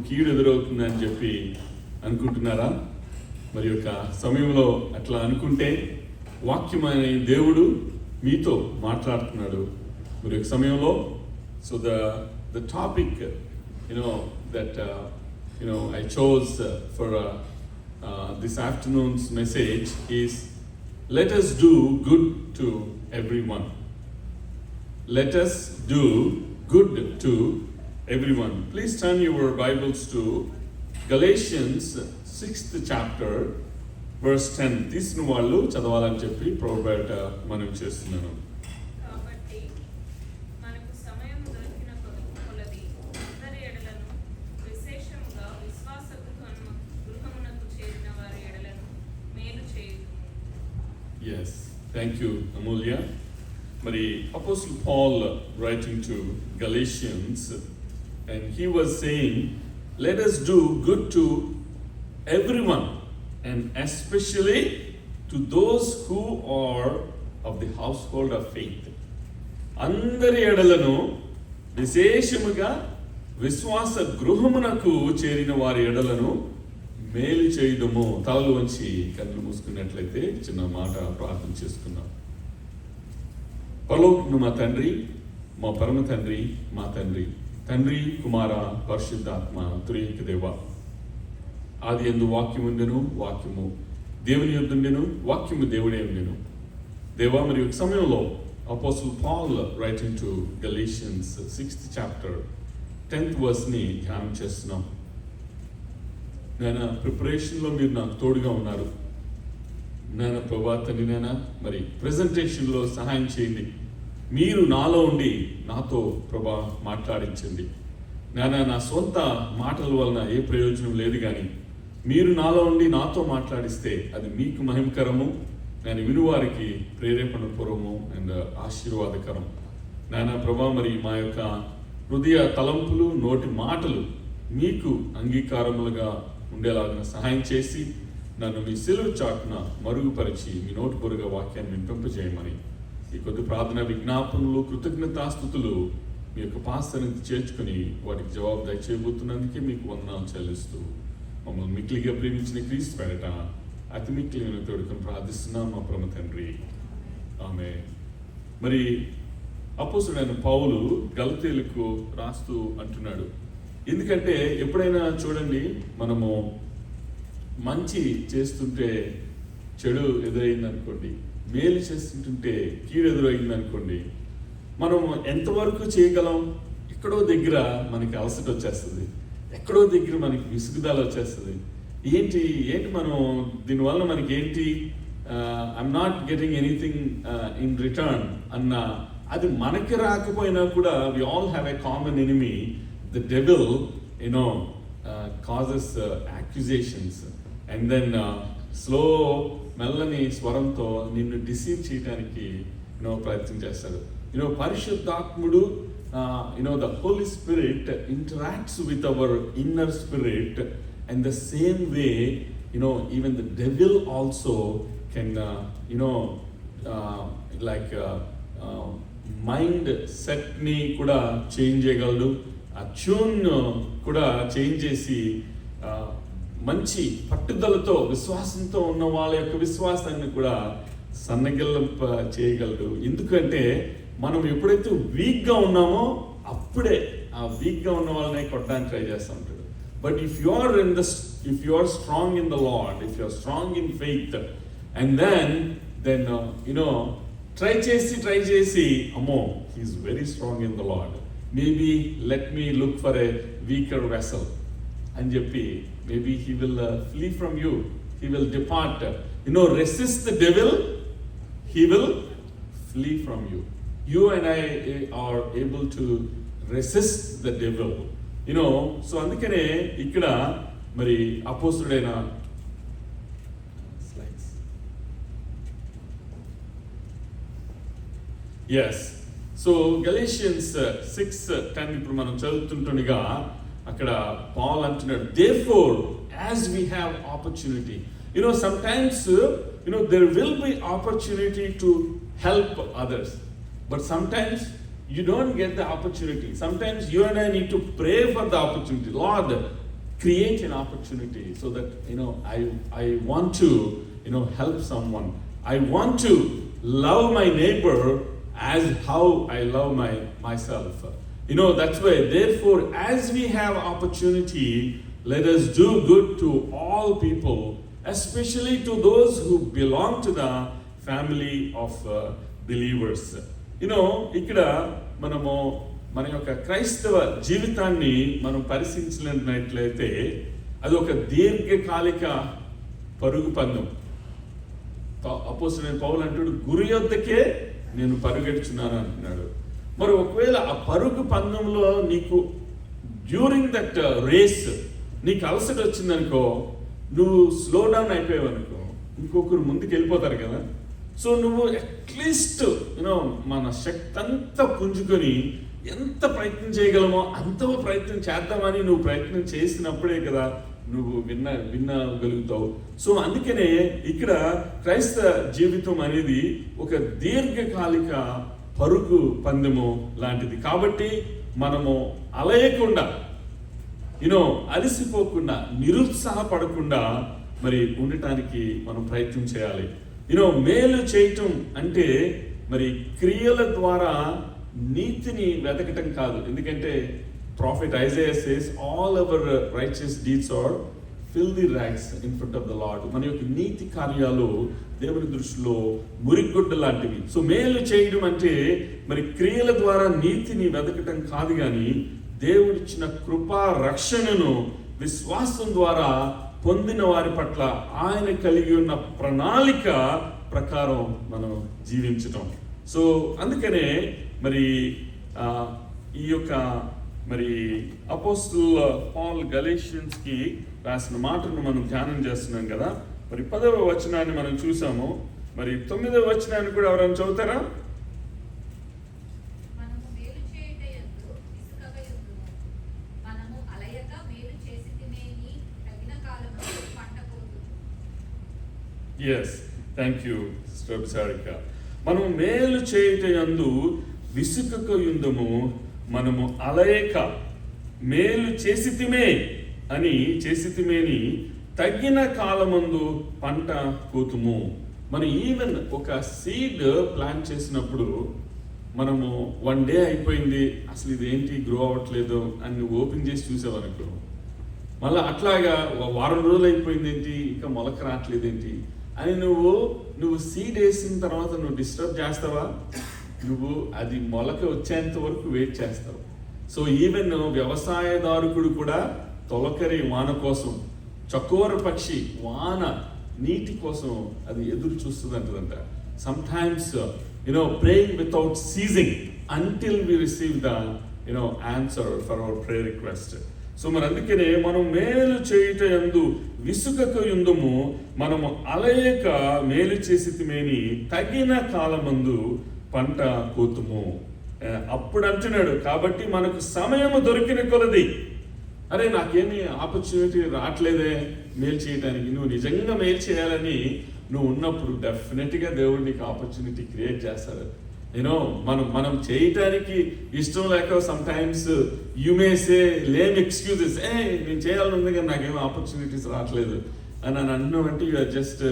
కీడు ఎదురవుతుందని చెప్పి అనుకుంటున్నారా? మరి యొక్క సమయంలో అట్లా అనుకుంటే వాక్యమైన దేవుడు మీతో మాట్లాడుతున్నాడు మరి యొక్క సమయంలో. So the topic that I chose for this afternoon's message is let us do good to everyone. Let us do good to everyone. Please turn your Bibles to Galatians 6th chapter verse 10. తీసిన వాళ్ళు చదవాలని చెప్పి ప్రోబేట మనం చేస్తున్నాను. కాబట్టి మనకు సమయం దొరికిన కొలది అందరి ఎడలను విశేషముగా విశ్వాస గృహమునకు చేరిన వారి ఎడలను మేలు చేయుదుము. Yes, thank you Amulya. మరి Apostle Paul writing to Galatians, and he was saying, let us do good to everyone, and especially to those who are of the household of faith. అందరి ఎడలను విశేషముగా విశ్వాస గృహమునకు చేరిన వారి ఎడలను మేలు చేయుదము. తలలు వంచి కన్నులు మూసుకున్నట్లయితే చిన్న మాట ప్రార్థన చేసుకుందాం. పరలోకమున మా తండ్రి, మా పరమ తండ్రి, మా తండ్రి, తండ్రి కుమార పరిశుద్ధాత్మ త్రియేక దేవ, ఆది యందు వాక్యము ఉండెను, వాక్యము దేవుని యొద్దుండెను, వాక్యము దేవుడే ఉండెను. దేవా, మరి ఒక సమయంలో apostle Paul writing to Galatians 6th chapter 10th verse-ని ధ్యానం చేస్తున్నాం. నేను ప్రిపరేషన్లో మీరు నాకు తోడుగా ఉన్నారు. నేను ప్రభా తండ్రి, నేను మరి ప్రెజెంటేషన్లో సహాయం చేయండి. మీరు నాలో ఉండి నాతో ప్రభా మాట్లాడించండి. నా సొంత మాటల వలన ఏ ప్రయోజనం లేదు, కానీ మీరు నాలో ఉండి నాతో మాట్లాడిస్తే అది మీకు మహిమకరము, నేను వినువారికి ప్రేరేపణ పూర్వము అండ్ ఆశీర్వాదకరం. నాయన ప్రభా, మరి మా యొక్క హృదయ తలంపులు, నోటి మాటలు మీకు అంగీకారములుగా ఉండేలాగా సహాయం చేసి నన్ను మీ సిలువ చాటున మరుగుపరిచి మీ నోటి పొరుగా వాక్యాన్ని వినిపింపజేయమని ఈ కొద్ది ప్రార్థన విజ్ఞాపనలు, కృతజ్ఞతాస్తుతులు మీ యొక్క పాసనికి చేర్చుకుని వాటికి జవాబు దయచేయబోతున్నందుకే మీకు వందనాలు చెల్లిస్తూ మమ్మల్ని మిక్కిలిగా ప్రేమించిన క్రీస్తు పేరట అతి మిక్కిలిన తోడుకొని ప్రార్థిస్తున్నాం మా పరమ తండ్రి, ఆమేన్. మరి అపోస్తలుడైన పౌలు గలతీయులకు రాస్తూ అంటున్నాడు. ఎందుకంటే ఎప్పుడైనా చూడండి, మనము మంచి చేస్తుంటే చెడు ఎదురైంది అనుకోండి, మేలు చేస్తుంటుంటే కీడు ఎదురైంది అనుకోండి, మనం ఎంతవరకు చేయగలం? ఎక్కడో దగ్గర మనకి అలసట వచ్చేస్తుంది, ఎక్కడో దగ్గర మనకి విసుగుదల వచ్చేస్తుంది. ఏంటి మనం దీనివల్ల మనకి ఏంటి, I'm not getting anything in return అన్న, అది మనకి రాకపోయినా కూడా we all have a common enemy, the devil. causes accusations and then slow మెల్లని స్వరంతో నిన్ను డిసీవ్ చేయడానికి ప్రయత్నం చేస్తాడు. పరిశుద్ధాత్ముడు, the Holy Spirit interacts with our inner spirit, and the same way even the devil also can mind సెట్ని కూడా change చేయగలడు, ఆ ట్యూన్ కూడా చేంజ్ చేసి మంచి పట్టుదలతో విశ్వాసంతో ఉన్న వాళ్ళ యొక్క విశ్వాసాన్ని కూడా సన్నగిల్లంప చేయగలడు. ఎందుకంటే మనం ఎప్పుడైతే వీక్గా ఉన్నామో అప్పుడే ఆ వీక్గా ఉన్న వాళ్ళని కొట్టడానికి ట్రై చేస్తూ ఉంటాడు. But if you are strong in the Lord, if you are strong in faith, and then try చేసి అమ్మో, he's very strong in the Lord, maybe let me look for a weaker vessel అని చెప్పి maybe he will flee from you, he will depart. Resist the devil, he will flee from you. You and I are able to resist the devil. So అందుకనే ఇక్కడ మరి అపోస్తలుడైన slides, yes, so Galatians 6:10 ఇప్పుడు మనం చదువుతుంటుండగా అక్కడ Paul అంటున్నాడు, therefore as we have opportunity, sometimes there will be opportunity to help others, but sometimes you don't get the opportunity. Sometimes you and I need to pray for the opportunity. Lord, create an opportunity so that, I want to, help someone. I want to love my neighbor as how I love myself. That's why, therefore, as we have opportunity, let us do good to all people, especially to those who belong to the family of believers. ఇక్కడ మనము మన యొక్క క్రైస్తవ జీవితాన్ని మనం పరిశీలించినట్లయితే అది ఒక దీర్ఘకాలిక పరుగు పందెం. అపోస్తలుడైన పౌలు అంటాడు, గురి యొద్దకే నేను పరుగెడుచున్నాను అంటున్నాడు. మరి ఒకవేళ ఆ పరుగు పందెంలో నీకు డ్యూరింగ్ దట్ రేస్ నీకు అలసట వచ్చిందనుకో, నువ్వు స్లో డౌన్ అయిపోయావు అనుకో, ఇంకొకరు ముందుకు వెళ్ళిపోతారు కదా. సో నువ్వు అట్లీస్ట్ మన శక్తి అంతా పుంజుకొని ఎంత ప్రయత్నం చేయగలమో అంత ప్రయత్నం చేద్దామని నువ్వు ప్రయత్నం చేసినప్పుడే కదా నువ్వు వినగలుగుతావు. సో అందుకనే ఇక్కడ క్రైస్తవ జీవితం అనేది ఒక దీర్ఘకాలిక పరుగు పందెము లాంటిది. కాబట్టి మనము అలయకుండా, అలసిపోకుండా, నిరుత్సాహపడకుండా మరి ఉండటానికి మనం ప్రయత్నం చేయాలి. మేలు చేయటం అంటే మరి క్రియల ద్వారా నీతిని వెతకటం కాదు. ఎందుకంటే prophet Isaiah says all our righteous deeds are filthy rags in front of the Lord. మన యొక్క నీతి కార్యాలు దేవుని దృష్టిలో మురిగుడ్డ లాంటివి. సో మేలు చేయడం అంటే మరి క్రియల ద్వారా నీతిని వెతకటం కాదు, కానీ దేవుడిచ్చిన కృపా రక్షణను విశ్వాసం ద్వారా పొందిన వారి పట్ల ఆయన కలిగి ఉన్న ప్రణాళిక ప్రకారం మనం జీవించటం. సో అందుకనే మరి ఈ యొక్క మరి అపోస్తలుల పౌలు గలేషియన్స్కి రాసిన మాటను మనం ధ్యానం చేస్తున్నాం కదా. మరి 10వ వచనాన్ని మనం చూసాము. మరి 9వ వచనాన్ని కూడా ఎవరైనా చదువుతారా? ఎస్, థ్యాంక్ యూ సిస్టర్ బిసారిక. మనము మేలు చేయుటయందు విసుకక యుందుము, మనము అలయక మేలు చేసితిమేని తగిన కాలమందు పంట కోతుము. మనం ఈవెన్ ఒక సీడ్ ప్లాంట్ చేసినప్పుడు మనము 1 డే అయిపోయింది, అసలు ఇదేంటి గ్రో అవ్వట్లేదు అని నువ్వు ఓపెన్ చేసి చూసావనుకో, మళ్ళీ అట్లాగా 1 వారం రోజులు అయిపోయింది ఏంటి, ఇంకా మొలక రావట్లేదు ఏంటి అని నువ్వు సీడ్ వేసిన తర్వాత నువ్వు డిస్టర్బ్ చేస్తావా? నువ్వు అది మొలక వచ్చేంత వరకు వెయిట్ చేస్తావు. సో ఈవెన్ వ్యవసాయదారుకుడు కూడా తొలకరి వాన కోసం, చకోర పక్షి వాన నీటి కోసం అది ఎదురు చూస్తుంది అంటదంట. Sometimes praying without ceasing until we receive the answer for our prayer request. So మరి అందుకనే మనం మేలు చేయుటయందు విసుకక యుందుము, మనము అలయక మేలు చేసితిమేని తగిన కాలమందు పంట కోతుము. అప్పుడు అంటున్నాడు, కాబట్టి మనకు సమయము దొరికిన కొలది, అరే నాకేమీ ఆపర్చునిటీ రావట్లేదే మేలు చేయడానికి, నువ్వు నిజంగా మేలు చేయాలని నువ్వు ఉన్నప్పుడు డెఫినెట్గా దేవుడు నీకు ఆపర్చునిటీ క్రియేట్ చేస్తాడు. మనం చేయటానికి ఇష్టం లేక sometimes you may say lame excuses, నేను చేయాలని ఉంది కానీ నాకేమో ఆపర్చునిటీస్ రావట్లేదు అని అంటున్నావంటే you are just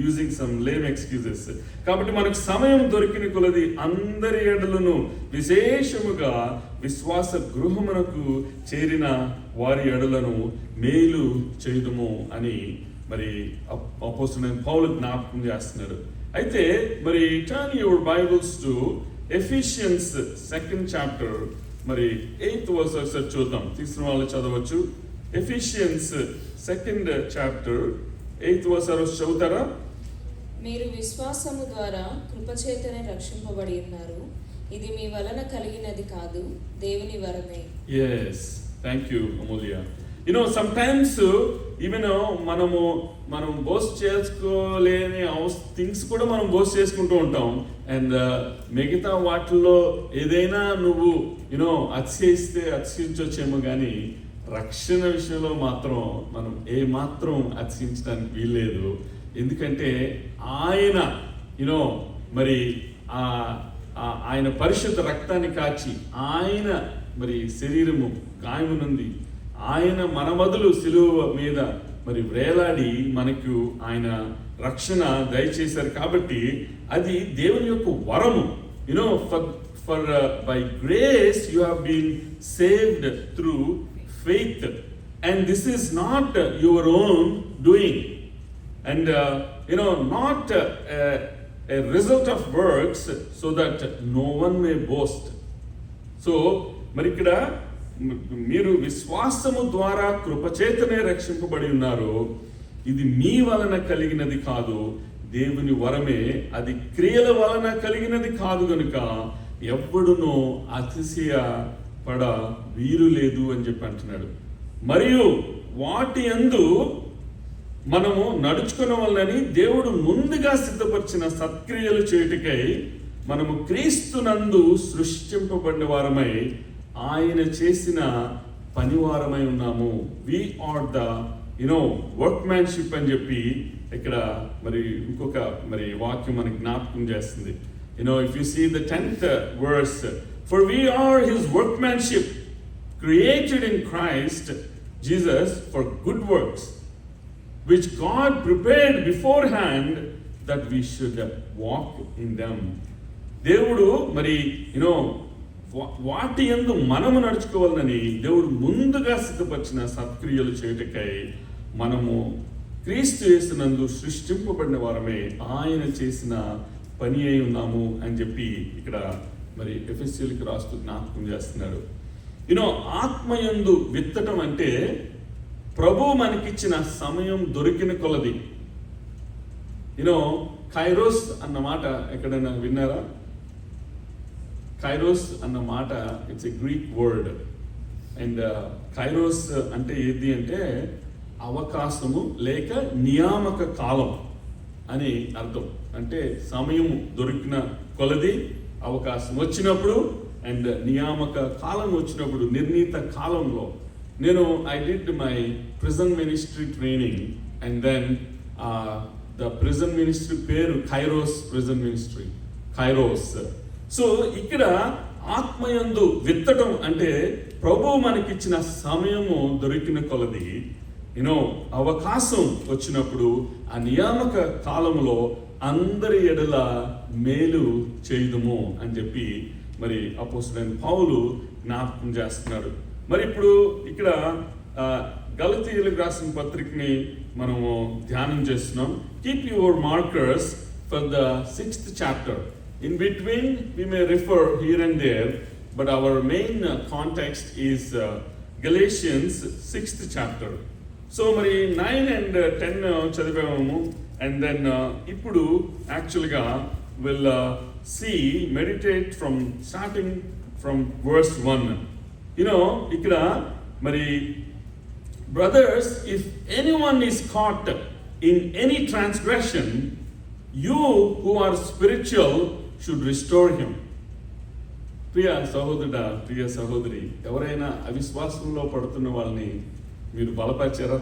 using some lame excuses. కాబట్టి మనకు సమయం దొరికిన కొలది అందరి ఎడలను విశేషముగా విశ్వాస గృహమునకు చేరిన వారి ఎడలను మేలు చేయుదుము అని మరి అపోస్తలుడైన పౌలు జ్ఞాపకం చేస్తున్నాడు. అయితే మరి turn your Bibles to Ephesians 2nd chapter, మరి 8th verse ఒకసారి చూద్దాం. తీసుకున్న వాళ్ళు చదవచ్చు. Ephesians 2nd chapter 8th verse చదువుతారా? మీరు విశ్వాసము ద్వారా కృపచేతనే రక్షింపబడి ఉన్నారు, ఇది మీ వలన కలిగినది కాదు, దేవుని వరమే. Yes, thank you Amulya. Sometimes even మనం బోస్ట్ చేసుకోలేని థింగ్స్ కూడా మనం బోస్ట్ చేసుకుంటూ ఉంటాం. అండ్ మిగతా వాటిల్లో ఏదైనా నువ్వు అతిశయిస్తే అతిశయించవచ్చేమో, కానీ రక్షణ విషయంలో మాత్రం మనం ఏమాత్రం అతిశయించడానికి వీల్లేదు. ఎందుకంటే ఆయన మరి ఆయన పరిశుద్ధ రక్తాన్ని కాచి ఆయన మరి శరీరము గాయమునుంది, ఆయన మన బదులు సిలువ మీద మరి వేలాడి మనకు ఆయన రక్షణ దయచేశారు. కాబట్టి అది దేవుని యొక్క వరము. You know for by grace you have been saved through faith, and this is not your own doing, and not a result of works, so that no one may boast. So మరి ఇక్కడ మీరు విశ్వాసము ద్వారా కృపచేతనే రక్షింపబడి ఉన్నారు. ఇది మీ వలన కలిగినది కాదు, దేవుని వరమే. అది క్రియల వలన కలిగినది కాదు గనుక ఎవ్వడునో అతిశయపడ వీలు లేదు అని చెప్పి అంటున్నాడు. మరియు వాటి యందు మనము నడుచుకున్న వలనని దేవుడు ముందుగా సిద్ధపరిచిన సత్క్రియలు చేయుటకై మనము క్రీస్తునందు సృష్టింపబడిన వారమై ఆయన చేసిన పనివారమై ఉన్నాము. వి ఆర్ ద వర్క్మ్యాన్షిప్ అని చెప్పి ఇక్కడ మరి ఇంకొక మరి వాక్యం మనకి జ్ఞాపకం చేస్తుంది. If you see the 10th verse, for we are his workmanship, created in Christ Jesus for good works, which God prepared beforehand that we should walk in them. దేవుడు మరి వాటి యందు మనము నడుచుకోవాలని దేవుడు ముందుగా సిద్ధపరిచిన సత్క్రియలు చేయుటకై మనము క్రీస్తు యేసునందు సృష్టింపబడిన వారమే, ఆయన చేసిన పని అయి ఉన్నాము అని చెప్పి ఇక్కడ మరి ఎఫెసీయులకు రాస్తూ జ్ఞాపకం చేస్తున్నాడు. ఆత్మయందు విత్తటం అంటే ప్రభువు మనకిచ్చిన సమయం దొరికిన కొలది. కైరోస్ అన్న మాట ఎక్కడైనా విన్నారా? కైరోస్ అన్న మాట it's a Greek word, and kairos అంటే ఏది అంటే అవకాశము లేక నియామక కాలం అని అర్థం. అంటే సమయం దొరికిన కొలది, అవకాశం వచ్చినప్పుడు, అండ్ నియామక కాలం వచ్చినప్పుడు, నిర్ణీత కాలంలో. I did my prison ministry training, and then the prison ministry పేరు kairos prison ministry, kairos. So ఇక్కడ ఆత్మయందు విత్తడం అంటే ప్రభువు మనకిచ్చిన సమయము దొరికిన కొలది, అవకాశం వచ్చినప్పుడు ఆ నియామక కాలంలో అందరి ఎడల మేలు చేయుదుము అని చెప్పి మరి అపోస్తలుడైన పౌలు జ్ఞాపకం చేస్తున్నాడు. మరి ఇప్పుడు ఇక్కడ గలతీయులకు రాసిన పత్రికని మనము ధ్యానం చేస్తున్నాం. Keep your markers for the 6th chapter. In between we may refer here and there, but our main context is Galatians 6th chapter. So మరి 9 and 10 చదివాము, అండ్ దెన్ ఇప్పుడు యాక్చువల్గా will meditate starting from verse 1. ఇక్కడ మరి brothers, if anyone is caught in any transgression, you who are spiritual should restore him. ప్రియ సహోదరుడా, ప్రియ సహోదరి, ఎవరైనా అవిశ్వాసంలో పడుతున్న వాళ్ళని మీరు బలపరిచారా?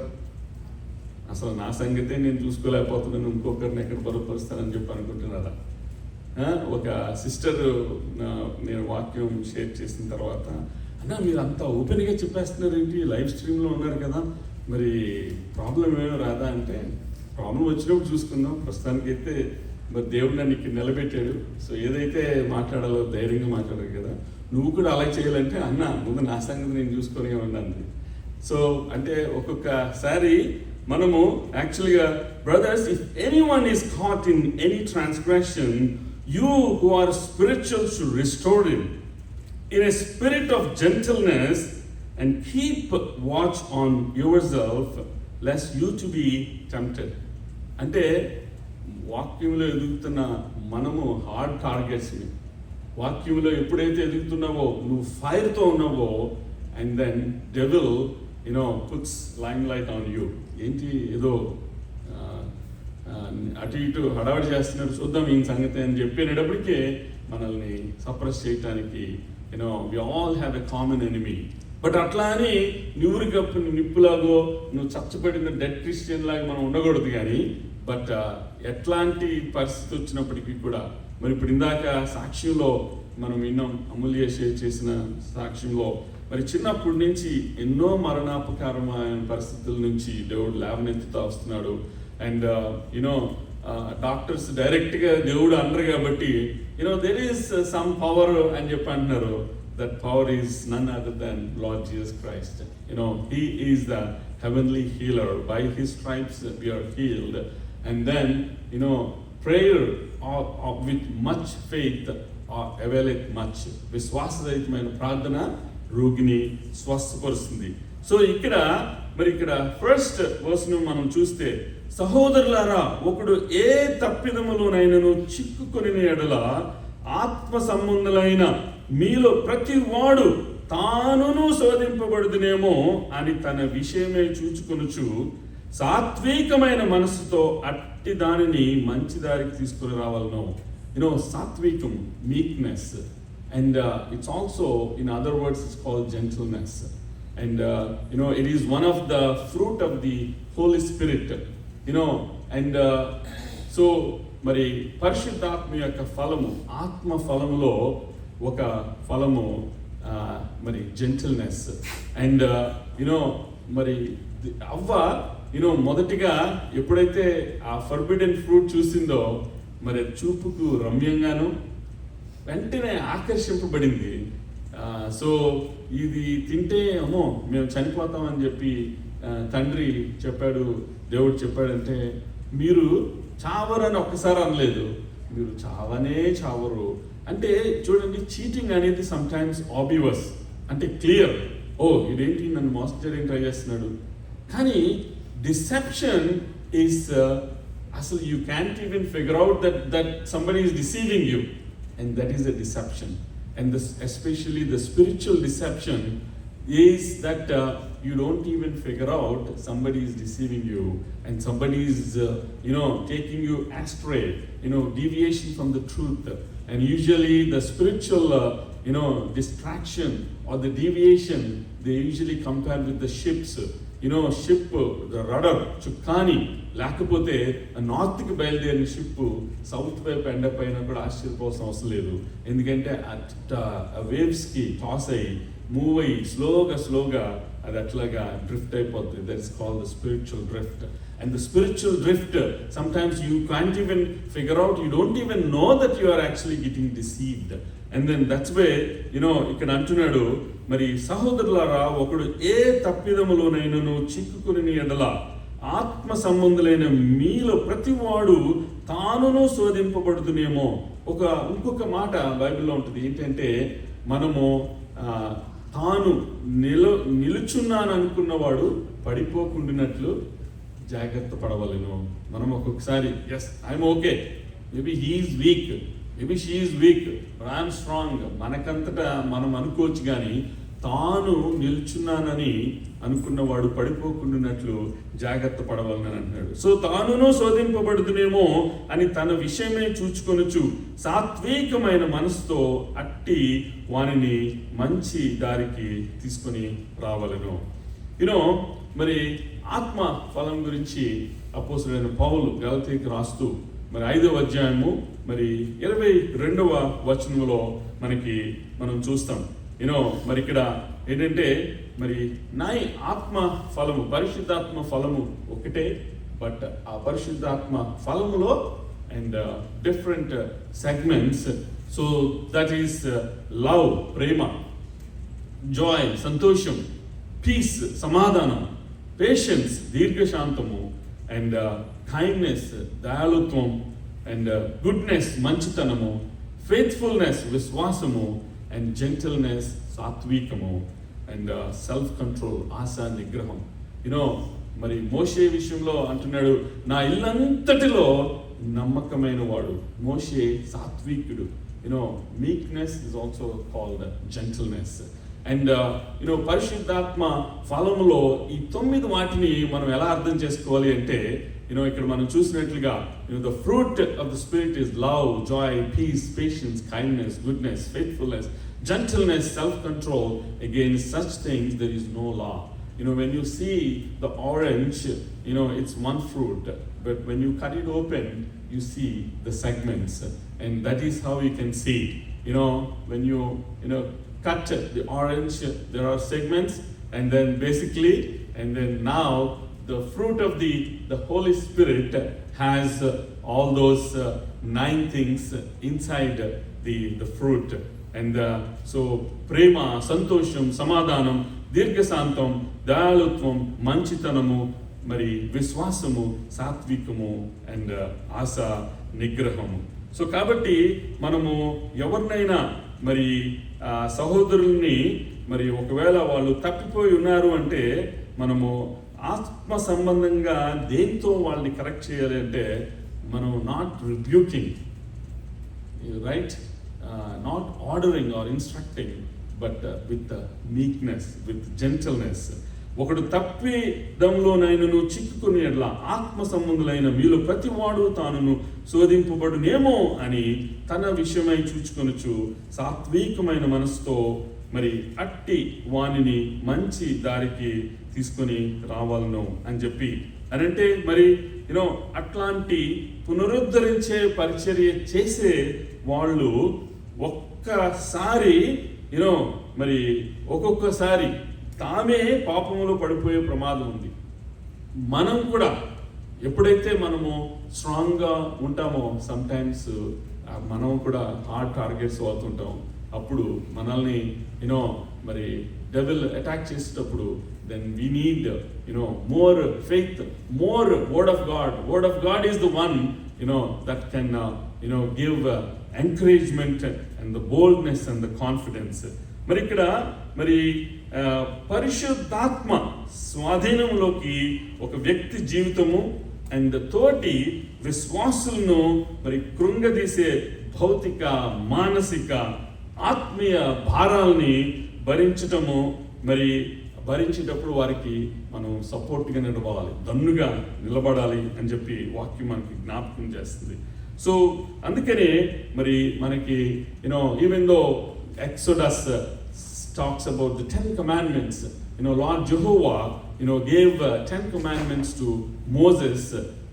అసలు నా సంగతే నేను చూసుకోలేకపోతున్నాను, ఇంకొకరిని ఎక్కడ బలపరుస్తానని చెప్పి అనుకుంటున్నారా? ఒక సిస్టర్ నేను వాక్యం షేర్ చేసిన తర్వాత, అన్నా మీరు అంతా ఓపెన్గా చెప్పేస్తున్నారు ఏంటి, లైవ్ స్ట్రీమ్లో ఉన్నారు కదా, మరి ప్రాబ్లం ఏమో రాదా అంటే, ప్రాబ్లం వచ్చినప్పుడు చూసుకుందాం, ప్రస్తుతానికి అయితే మరి దేవుడు నన్ను ఇక్కడ నిలబెట్టాడు, సో ఏదైతే మాట్లాడాలో ధైర్యంగా మాట్లాడారు కదా, నువ్వు కూడా అలా చేయాలంటే అన్న ముందు నా సంగతి నేను చూసుకొని ఉండండి. సో అంటే ఒక్కొక్కసారి మనము యాక్చువల్గా brothers, if anyone is caught in any transgression, you who are spiritual should restore him in a spirit of gentleness and keep watch on yourself lest you too be tempted. అంటే వాక్యంలో ఎదుగుతున్న మనము hard టార్గెట్స్ని, వాక్యంలో ఎప్పుడైతే ఎదుగుతున్నావో నువ్వు ఫైర్తో ఉన్నావో, and then devil puts lime light on you. ఏంటి ఏదో అటు ఇటు హడావిడి చేస్తున్నారు, చూద్దాం ఈ సంగతి అని చెప్పేటప్పటికే మనల్ని సప్రెస్ చేయటానికి we all have a common enemy. But అట్లా అని నివురు కప్పు నిప్పులాగో నువ్వు చచ్చబడిన డెడ్ క్రిస్టియన్ లాగా మనం ఉండకూడదు. కానీ బట్ ఎట్లాంటి పరిస్థితి వచ్చినప్పటికీ కూడా మరి ఇప్పుడు ఇందాక సాక్ష్యంలో మనం విన్నాం, అమూల్య షేర్ చేసిన సాక్ష్యంలో మరి చిన్నప్పటి నుంచి ఎన్నో మరణాపకరమైన పరిస్థితుల నుంచి దేవుడు లేవనెత్తుతా వస్తున్నాడు. అండ్ డాక్టర్స్ డైరెక్ట్గా దేవుడు అనరు కాబట్టి దేర్ ఈస్ సమ్ పవర్ అని చెప్పి అంటున్నారు. That power is none other than Lord Jesus Christ. He is the heavenly healer. By his stripes we are healed. And then prayer with much faith availeth much. విశ్వాసరహితమైన ప్రార్థన రోగిని స్వస్థపరుస్తుంది. So ఇక్కడ first వర్స్ను మనం చూస్తే, సహోదరులారా, ఒకడు ఏ తప్పిదములోనైనను చిక్కుకొని ఎడల ఆత్మ సంబంధులైన మీలో ప్రతి వాడు తానును శోధింపబడుదునేమో అని తన విషయమే చూచుకొనుచు సాత్వికమైన మనసుతో అట్టి దానిని మంచి దారికి తీసుకుని రావాలను. సాత్వికం, meekness, and it's also in other words it's called gentleness. And it is one of the fruit of the Holy Spirit. And so మరి పరిశుద్ధాత్మ యొక్క ఫలము, ఆత్మ ఫలములో ఒక ఫలము మరి జెంటిల్నెస్. అండ్ మరి అవ్వ మొదటిగా ఎప్పుడైతే ఆ ఫర్బిడెన్ ఫ్రూట్ చూసిందో మరి చూపుకు రమ్యంగాను వెంటనే ఆకర్షింపబడింది. సో ఇది తింటే అమ్మో మేము చనిపోతామని చెప్పి తండ్రి చెప్పాడు, దేవుడు చెప్పాడంటే మీరు చావరని ఒక్కసారి అనలేదు, మీరు చావనే చావరు అంటే. చూడండి, చీటింగ్ అనేది సమ్ టైమ్స్ ఆబ్వియస్, అంటే క్లియర్, ఇదేంటి నన్ను మోసం చేయడానికి ట్రై చేస్తున్నాడు. కానీ డిసెప్షన్ ఈస్ అసలు you can't even figure out that somebody is deceiving you, and that is a deception. And especially the spiritual deception is that you don't even figure out somebody is deceiving you and somebody is taking you astray, deviation from the truth. And usually the spiritual distraction or the deviation, they usually compare with the ships. Ship the rudder చుక్కాని లేకపోతే నార్త్కి బయలుదేరిన ship south వైపు ఎండ పైన కూడా ఆశ్చర్యపోవాల్సిన అవసరం లేదు. ఎందుకంటే వేవ్స్కి టాస్ అయ్యి మూవ్ అయ్యి స్లోగా అది అట్లాగా డ్రిఫ్ట్ అయిపోతుంది. That is called the spiritual drift. And the spiritual drift sometimes you can't even figure out, you don't even know that you are actually getting deceived. And then that's way ఇక్కడ అంటున్నాడు, మరి సహోదరులారా, ఒకడు ఏ తప్పిదములోనైనను చిక్కుకుని ఎడల ఆత్మ సంబంధులైన మీలో ప్రతివాడు తానును శోధింపబడుతునేమో. ఇంకొక మాట బైబిల్లో ఉంటుంది ఏంటంటే, మనము తాను నిలుచున్నాను అనుకున్నవాడు పడిపోకుండానట్లు జాగ్రత్త పడవలను. మనం ఒక్కొక్కసారి yes I'm okay, maybe he's weak, maybe she is weak, but I'm strong మనకంతటా మనం అనుకోవచ్చు. కానీ తాను నిల్చున్నానని అనుకున్నవాడు పడిపోకుండానట్లు జాగ్రత్త పడవాలని అంటున్నాడు. సో తానును శోధింపబడుతునేమో అని తన విషయమే చూచుకొనుచు సాత్వికమైన మనసుతో అట్టి వానిని మంచి దారికి తీసుకొని రావాలను. మరి ఆత్మ ఫలం గురించి అపోస్తలుడైన పౌలు గలతీయులకు రాస్తూ మరి 5వ అధ్యాయము మరి 22వ వచనంలో మనం చూస్తాం. మరి ఇక్కడ ఏంటంటే, మరి ఆత్మ ఫలము, పరిశుద్ధాత్మ ఫలము ఒకటే, బట్ ఆ పరిశుద్ధాత్మ ఫలములో and different segments. So that is love, ప్రేమ, జాయ్, సంతోషం, పీస్, సమాధానం, పేషెన్స్, దీర్ఘశాంతము, అండ్ కైండ్నెస్, దయాళుత్వం, అండ్ గుడ్నెస్, మంచితనము, ఫెయిత్ఫుల్నెస్, విశ్వాసము, అండ్ జెంటిల్నెస్, సాత్వికము, అండ్ సెల్ఫ్ కంట్రోల్, ఆశా నిగ్రహం. మరి మోషే విషయంలో అంటున్నాడు, నా ఇల్లంతటిలో నమ్మకమైన వాడు. మోషే సాత్వికుడు. Meekness is also called gentleness. And పరిశుద్ధాత్మ ఫలములో ఈ 9 వాటిని మనం ఎలా అర్థం చేసుకోవాలి అంటే, ఇక్కడ మనం చూసినట్లుగా the fruit of the spirit is love, joy, peace, patience, kindness, goodness, faithfulness, gentleness, self-control. Against such things there is no law. when you see the orange, it's one fruit, but when you cut it open, you see the segments, and that is how you can see it. When you cut the orange, there are segments, and then now the fruit of the Holy Spirit has all those 9 things inside the fruit. And so ప్రేమ, సంతోషం, సమాధానం, దీర్ఘశాంతం, దయాళుత్వం, మంచితనము, మరి విశ్వాసము, సాత్వికము, and ఆశ నిగ్రహము. So కాబట్టి మనము ఎవరినైనా మరి సహోదరుల్ని మరి ఒకవేళ వాళ్ళు తప్పిపోయి ఉన్నారు అంటే మనము ఆత్మ సంబంధంగా దేంతో వాళ్ళని కరెక్ట్ చేయాలి అంటే మనం not rebuking, right, not ordering or instructing, but with meekness, with gentleness. ఒకడు తప్పిదంలోనైనను చిక్కుకుని ఎడ్ల ఆత్మ సంబంధులైన మీలో ప్రతివాడు తానును శోధింపబడునేమో అని తన విషయమై చూచుకొనుచు సాత్వికమైన మనసుతో మరి అట్టి వానిని మంచి దారికి తీసుకొని రావాలను అని చెప్పి అనంటే మరి అట్లాంటి పునరుద్ధరించే పరిచర్య చేసే వాళ్ళు ఒక్కసారి మరి ఒక్కొక్కసారి తామే పాపములో పడిపోయే ప్రమాదం ఉంది. మనం కూడా ఎప్పుడైతే మనము స్ట్రాంగ్గా ఉంటామో సమ్టైమ్స్ మనం కూడా హార్డ్ టార్గెట్స్ అవుతుంటాం. అప్పుడు మనల్ని మరి డెవిల్ అటాక్ చేసేటప్పుడు then we need more faith, more word of God is the one that can give encouragement and the boldness and the confidence. మరి ఇక్కడ మరి పరిశుద్ధాత్మ స్వాధీనంలోకి ఒక వ్యక్తి జీవితము అండ్ తోటి విశ్వాసులను మరి కృంగదీసే భౌతిక, మానసిక, ఆత్మీయ భారాల్ని భరించటము, మరి భరించేటప్పుడు వారికి మనం సపోర్ట్గా నిలబడాలి, దన్నుగా నిలబడాలి అని చెప్పి వాక్యం మనకి జ్ఞాపకం చేస్తుంది. సో అందుకనే మరి మనకి even though Exodus talks about the 10 commandments, Lord Jehovah gave 10 commandments to Moses.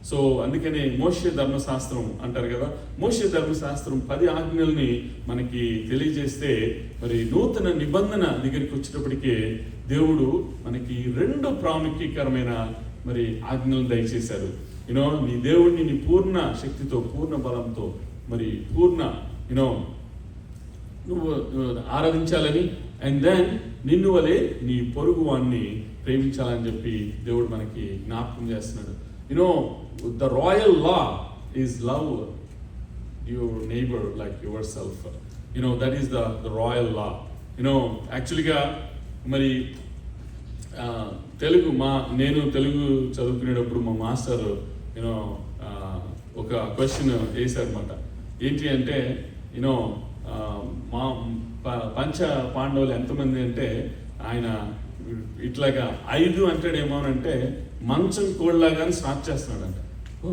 So అందుకనే మోషే ధర్మశాస్త్రం అంటారు కదా, మోషే ధర్మశాస్త్రం 10 ఆజ్ఞల్ని మనకి తెలియజేస్తే మరి నూతన నిబంధన దగ్గరికి వచ్చేటప్పటికే దేవుడు మనకి 2 ప్రాముఖ్యకరమైన మరి ఆజ్ఞలు దయచేశారు. నీ దేవుడిని నీ పూర్ణ శక్తితో, పూర్ణ బలంతో, మరి పూర్ణ నువ్వు ఆరాధించాలని, అండ్ దెన్ నిన్ను వలె నీ పొరుగు వాణ్ణి ప్రేమించాలని చెప్పి దేవుడు మనకి జ్ఞాపకం చేస్తున్నాడు. The royal law is love your neighbor like yourself. That is the royal law. యాక్చువల్గా మరి నేను తెలుగు చదువుకునేటప్పుడు మా మాస్టర్ ఒక క్వశ్చన్ వేశారనమాట. ఏంటి అంటే మా పంచ పాండవులు ఎంతమంది అంటే ఆయన ఇట్లాగా 5 అంటాడేమో అంటే మంచం కోళ్ళలాగా స్టార్ట్ చేస్తున్నాడంట.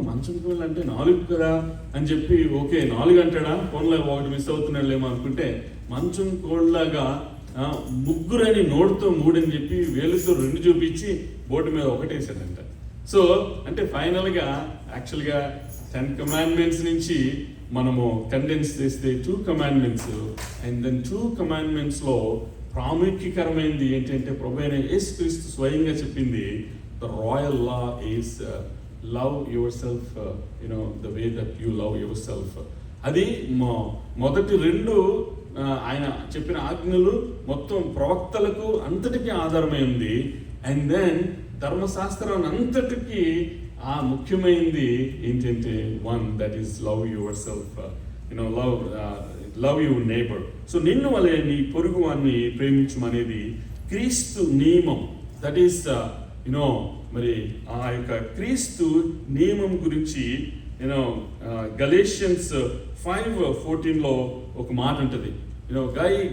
మంచం కోళ్ళు అంటే 4 కదా అని చెప్పి ఓకే 4 అంటాడా, ఫోన్లో 1 మిస్ అవుతున్నాడులేమో అనుకుంటే మంచం కోళ్ళలాగా 3 అని నోటుతో 3 అని చెప్పి వేలుతో 2 చూపించి బోర్డు మీద 1 వేసాడంట. సో అంటే ఫైనల్గా యాక్చువల్గా 10 commandments నుంచి మనము కండెన్స్ చేస్తే 2 commandments, అండ్ దెన్ 2 commandmentsలో ప్రాముఖ్యకరమైనది ఏంటంటే ప్రభు అయిన యేసుక్రీస్తు స్వయంగా చెప్పింది, the royal law is love your self the way that you love your self. అది మొదటి 2 ఆయన చెప్పిన ఆజ్ఞలు మొత్తం ప్రవక్తలకు అంతటికీ ఆధారమై ఉంది. అండ్ దెన్ ధర్మశాస్త్రాన్ని అంతటికీ ఆ ముఖ్యమైనది ఏంటంటే 1 that is love your self, love your neighbour. So నిన్ను వలె నీ పొరుగు వారిని ప్రేమించమనేది క్రీస్తు నియమం. దట్ ఈస్ మరి ఆ యొక్క క్రీస్తు నియమం గురించి గలేషియన్స్ 5:14లో ఒక మాట ఉంటుంది.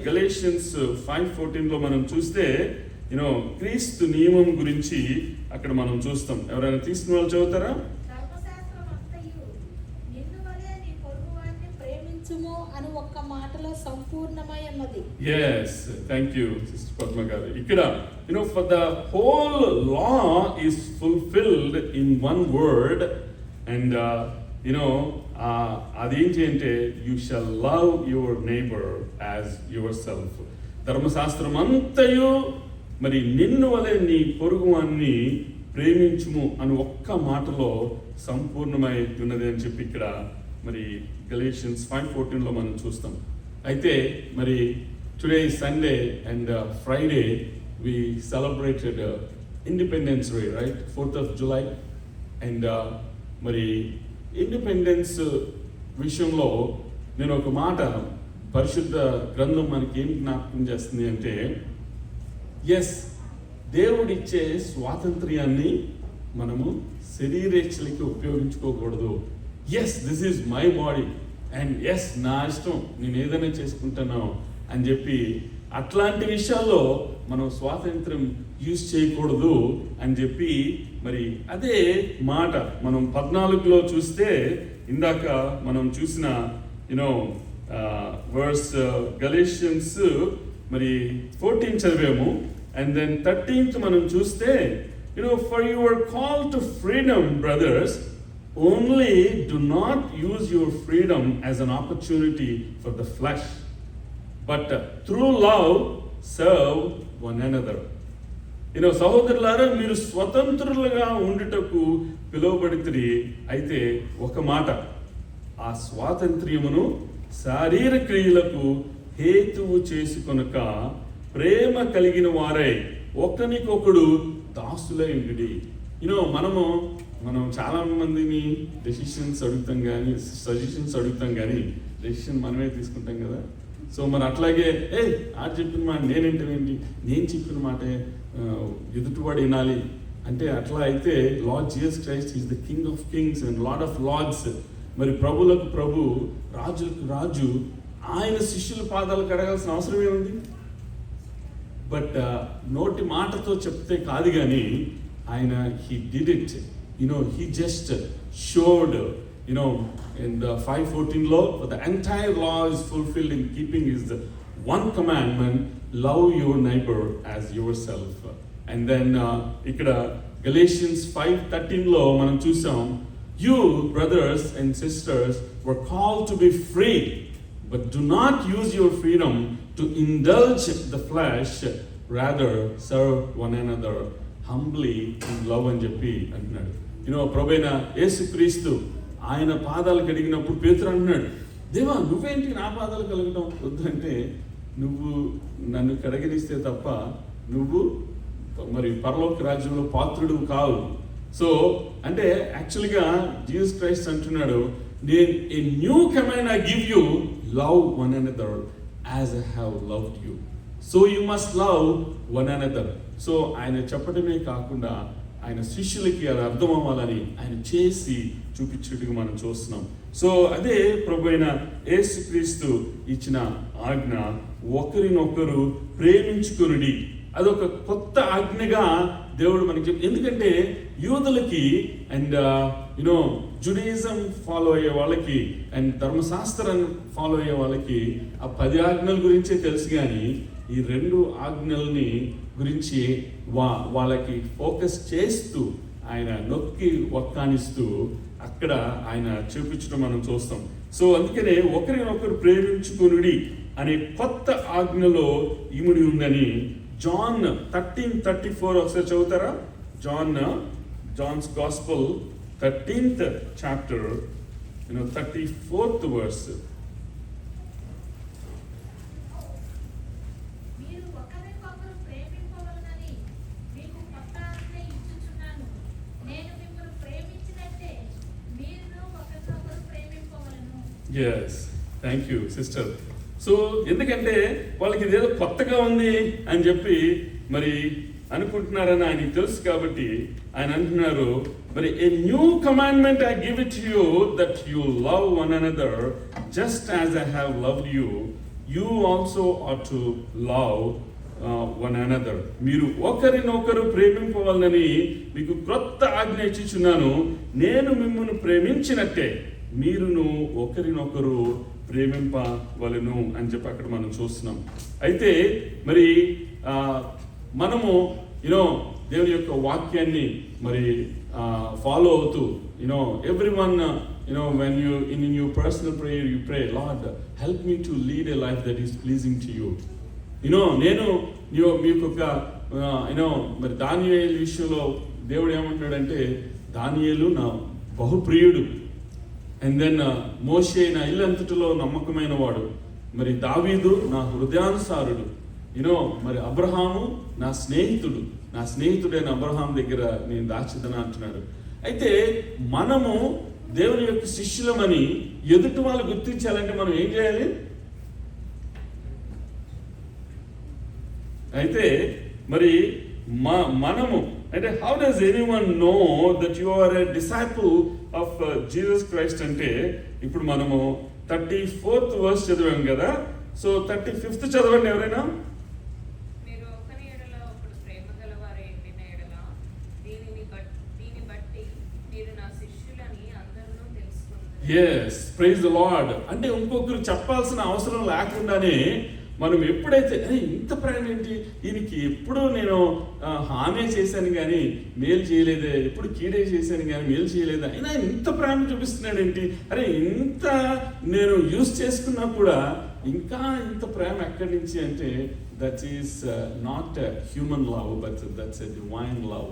గలేషియన్స్ 5:14లో మనం చూస్తే క్రీస్తు నియమం గురించి అక్కడ మనం చూస్తాం. ఎవరైనా తీసుకున్న వాళ్ళు చదువుతారా? అని ఒక్క మాటలో సంపూర్ణమై ఉన్నది. Yes, thank you, Sister Padma garu. Ikkada, for the whole law is fulfilled in one word, and అదేంటి అంటే you shall love your neighbor as yourself. ధర్మశాస్త్రం అంతయు మరి నిన్ను వలె నీ పొరుగువాన్ని ప్రేమించుము అని ఒక్క మాటలో సంపూర్ణమై ఉన్నది అని చెప్పి ఇక్కడ మరి గలేషియన్స్ 5:14లో మనం చూస్తాం. అయితే మరి today Sunday and Friday we celebrated Independence Day, right? 4th of July. And మరి ఇండిపెండెన్స్ విషయంలో నేను ఒక మాట, పరిశుద్ధ గ్రంథం మనకి ఏం జ్ఞాపకం చేస్తుంది అంటే, ఎస్, దేవుడిచ్చే స్వాతంత్ర్యాన్ని మనము శరీరేచ్ఛలకి ఉపయోగించుకోకూడదు. Yes, this is my body and yes, నా ఇష్టం, నేను ఏదైనా చేసుకుంటాను అని చెప్పి అట్లాంటి విషయాల్లో మనం స్వాతంత్రం యూజ్ చేయకూడదు అని చెప్పి మరి అదే మాట మనం 14లో చూస్తే, ఇందాక మనం చూసిన వర్స్ గలేషియన్స్ మరి 14 చదివాము. అండ్ దెన్ 13th మనం చూస్తే, for you are called to freedom, brothers, only do not use your freedom as an opportunity for the flesh, but through love serve one another. సహోదరులారా, మీరు స్వతంత్రులుగా ఉండుటకు పిలువబడితిరి. అయితే ఒక మాట, ఆ స్వాతంత్ర్యమును శారీర క్రియలకు హేతువు చేసుకొనక ప్రేమ కలిగిన వారై ఒకరికొకడు దాసులై ఉండుడి. మనం చాలా మందిని డెసిషన్స్ అడుగుతాం కానీ, సజెషన్స్ అడుగుతాం కానీ డెసిషన్ మనమే తీసుకుంటాం కదా. సో మరి అట్లాగే ఆడు చెప్పిన మాట నేనేంటి, నేను చెప్పిన మాటే ఎదుటివాడు వినాలి అంటే అట్లా అయితే Lord Jesus Christ is the King of Kings and Lord of Lords. మరి ప్రభులకు ప్రభు, రాజులకు రాజు, ఆయన శిష్యుల పాదాలు కడగాల్సిన అవసరం ఏముంది? బట్ నోటి మాటతో చెప్తే కాదు కానీ ఆయన he did it, he just showed. In the 5:14 the entire law is fulfilled in keeping is the one commandment, love your neighbor as yourself. And then ikkada Galatians 5:13 మనం చూసాం, you brothers and sisters were called to be free, but do not use your freedom to indulge the flesh, rather serve one another humbly in love అని చెప్పి అంటున్నాడు. ప్రభువైన యేసుక్రీస్తు ఆయన పాదాలు కడిగినప్పుడు పేతురు అంటున్నాడు, దేవా నువ్వేంటి నా పాదాలు కలగటం వద్దంటే, నువ్వు నన్ను కడగనిస్తే తప్ప నువ్వు మరి పరలోక రాజ్యంలో పాత్రుడు కావు. సో అంటే యాక్చువల్గా జీసస్ క్రైస్ట్ అంటున్నాడు, నేను a new command I give you, love one another as I have loved you. So you must love one another. So ఆయన చెప్పడమే కాకుండా ఆయన శిష్యులకి అది అర్థం అవ్వాలని ఆయన చేసి చూపించేట్టుగా మనం చూస్తున్నాం. సో అదే ప్రభువైన యేసుక్రీస్తు ఇచ్చిన ఆజ్ఞ, ఒకరినొకరు ప్రేమించుకొనుడి. అదొక కొత్త ఆజ్ఞగా దేవుడు మనకి ఎందుకంటే యూదులకి అండ్ జుడయిజం ఫాలో అయ్యే వాళ్ళకి అండ్ ధర్మశాస్త్రాన్ని ఫాలో అయ్యే వాళ్ళకి ఆ 10 ఆజ్ఞల గురించే తెలుసు, కానీ ఈ 2 ఆజ్ఞల్ని గురించి వాళ్ళకి ఫోకస్ చేస్తూ ఆయన నొక్కి ఒక్కానిస్తూ అక్కడ ఆయన చూపించడం మనం చూస్తాం. సో అందుకనే ఒకరినొకరు ప్రేమించుకొనుడి అనే కొత్త ఆజ్ఞలో ఇముడి ఉందని జాన్ 13:34 ఒకసారి చదువుతారా? Johne's gospel 13th chapter 34th verse. Yes, thank you sister. So ఎందుకంటే వాళ్ళకి ఇదేదో కొత్తగా ఉంది అని చెప్పి మరి అనుకుంటున్నారని ఆయనకి తెలుసు కాబట్టి ఆయన అంటున్నారు, మరి a new commandment I give it you that you love one another just as I have loved you, you also are to love one another. మీరు ఒకరినొకరు ప్రేమింపవాలని మీకు క్రొత్త ఆజ్ఞ ఇచ్చుచున్నాను, నేను మిమ్మల్ని ప్రేమించినట్టే మీరును ఒకరినొకరు ప్రేమింపవలెను అని చెప్పి అక్కడ మనం చూస్తున్నాం. అయితే మరి మనము దేవుని యొక్క వాక్యాన్ని మరి ఫాలో అవుతూ everyone when you in your personal prayer you pray, Lord help me to lead a life that is pleasing to you. నేను మీకు ఒక మరి దానియేలు విషయంలో దేవుడు ఏమంటాడంటే, దానియేలు నా బహుప్రియుడు, అండ్ దెన్ మోషే నా ఇల్లంతటిలో నమ్మకమైన వాడు, మరి దావీదు నా హృదయానుసారుడు, మరి అబ్రహాము నా స్నేహితుడైన అబ్రహాం దగ్గర నేను దాచిదనా అంటున్నాడు. అయితే మనము దేవుని యొక్క శిష్యులమని ఎదుటి వాళ్ళు గుర్తించాలంటే మనం ఏం చేయాలి? అయితే మరి మనము అంటే how does anyone know that you are a disciple of Jesus Christ అంటే, ఇప్పుడు మనము 34th verse చదివాం కదా, సో 35th చదవండి ఎవరైనా. మీరు ఒకని ఎడల ఒకడు ప్రేమ గలవారై ఉండిన ఎడల దీని బట్టి మీరు నా శిష్యులని అందరూ తెలుసుకుంటారు. yes praise the lord. అంటే ఇంకొకరు చెప్పాల్సిన అవసరం లేకుండానే మనం ఎప్పుడైతే ఇంత ప్రేమ ఏంటి ఈయనకి, ఎప్పుడు నేను హాని చేశాను కానీ మేలు చేయలేదే, ఎప్పుడు కీడే చేశాను కానీ మేలు చేయలేదా, అయినా ఇంత ప్రేమ చూపిస్తున్నాడు ఏంటి, అరే ఇంత నేను యూజ్ చేసుకున్నా కూడా ఇంకా ఇంత ప్రేమ ఎక్కడి నుంచి అంటే, that is not human love but that's a divine love.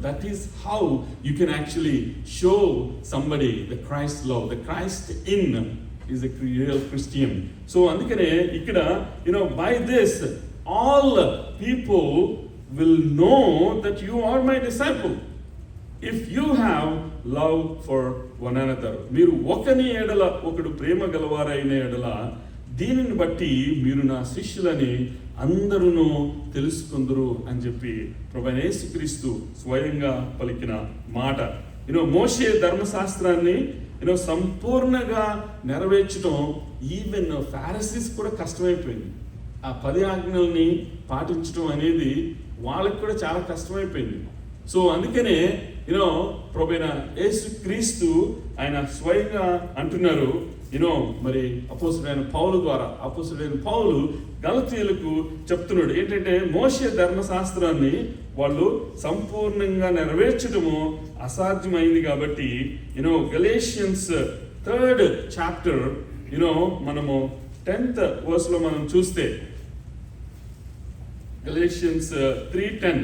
that is how you can actually show somebody the Christ love, the Christ in is a real Christian. So andukane ikkada by this all people will know that you are my disciple if you have love for one another. మీరు ఒకని ఎడల ఒకడు ప్రేమ గలవారైన ఎడల దీనిని బట్టి మీరు నా శిష్యులని అందరూ తెలుసుకుందరు అని చెప్పి ప్రభువైన యేసుక్రీస్తు స్వయంగా పలికిన మాట. మోషే ధర్మశాస్త్రాన్ని సంపూర్ణంగా నెరవేర్చడం ఈవెన్ ఫారిసీస్ కూడా కష్టమైపోయింది. ఆ 10 ఆజ్ఞల్ని పాటించడం అనేది వాళ్ళకి కూడా చాలా కష్టమైపోయింది. సో అందుకనే ప్రభువైన యేసుక్రీస్తు ఆయన స్వయంగా అంటున్నారు, మరి అపోస్తలుడైన పౌలు ద్వారా అపోస్తలుడైన పౌలు గలతీయులకు చెప్తున్నాడు ఏంటంటే, మోషే ధర్మశాస్త్రాన్ని వాళ్ళు సంపూర్ణంగా నెరవేర్చడము అసాధ్యమైంది కాబట్టి గలేషియన్స్ 3rd chapter మనము 10th verse లో మనం చూస్తే గలేషియన్స్ 3:10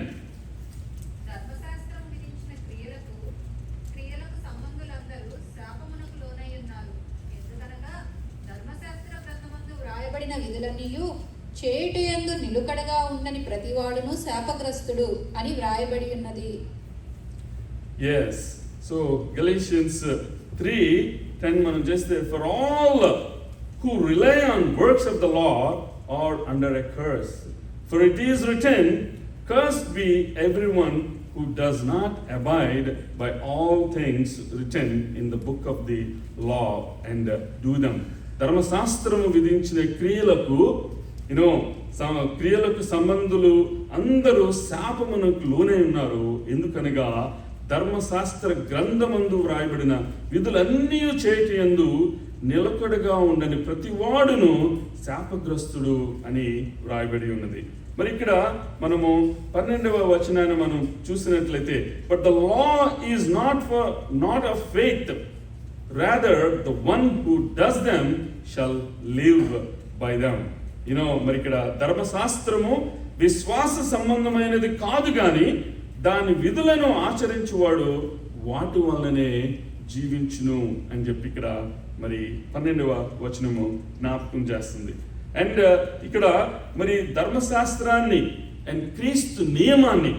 విధులన్నీయు చేయుటయందు నిలుకడగా ఉండని ప్రతివాడును శాపగ్రస్తుడు అని వ్రాయబడి ఉన్నది. yes so Galatians 3:10 మనం చేస్తే, for all who rely on works of the law are under a curse, for it is written, cursed be everyone who does not abide by all things written in the book of the law and do them. ధర్మశాస్త్రము విధించిన క్రియలకు క్రియలకు సంబంధులు అందరూ శాపమునకు లోనై ఉన్నారు. ఎందుకనగా ధర్మశాస్త్ర గ్రంథమందు వ్రాయబడిన విధులన్నీ చేయుటయందు నిలకడగా ఉండని ప్రతివాడును శాపగ్రస్తుడు అని వ్రాయబడి ఉన్నది. మరి ఇక్కడ మనము 12వ వచనాన్ని మనం చూసినట్లయితే, but the law is not of faith, rather the one who does them shall live by them. మరి ఇక్కడ ధర్మశాస్త్రము విశ్వాస సంబంధమైనది కాదు కానీ దాని విధులను ఆచరించువాడు వాటి వల్లనే జీవించును అని చెప్పి ఇక్కడ మరి 12వ వచనము జ్ఞాపకం చేస్తుంది. అండ్ ఇక్కడ మరి ధర్మశాస్త్రాన్ని అండ్ క్రీస్తు నియమాన్ని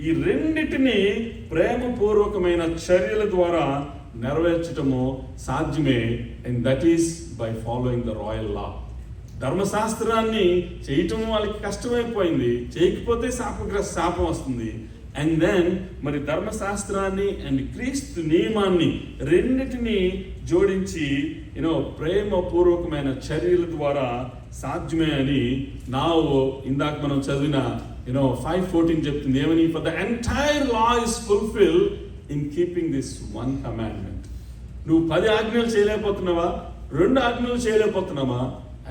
ఈ రెండిటిని ప్రేమపూర్వకమైన చర్యల ద్వారా నెరవేర్చటము సాధ్యమే, and that is by following the royal law. ధర్మశాస్త్రాన్ని చేయటం వాళ్ళకి కష్టమైపోయింది, చేయకపోతే శాపం వస్తుంది. అండ్ దెన్ మరి ధర్మశాస్త్రాన్ని అండ్ క్రీస్తు నియమాన్ని రెండిటిని జోడించి ప్రేమపూర్వకమైన చర్యల ద్వారా సాధ్యమే అని ఇందాక మనం చదివిన 5:14 చెప్తుంది. ఏమని? For the entire law is fulfil in keeping this one commandment. నువ్వు 10 ఆజ్ఞలు చేయలేకపోతున్నావా, 2 ఆజ్ఞలు చేయలేకపోతున్నావా,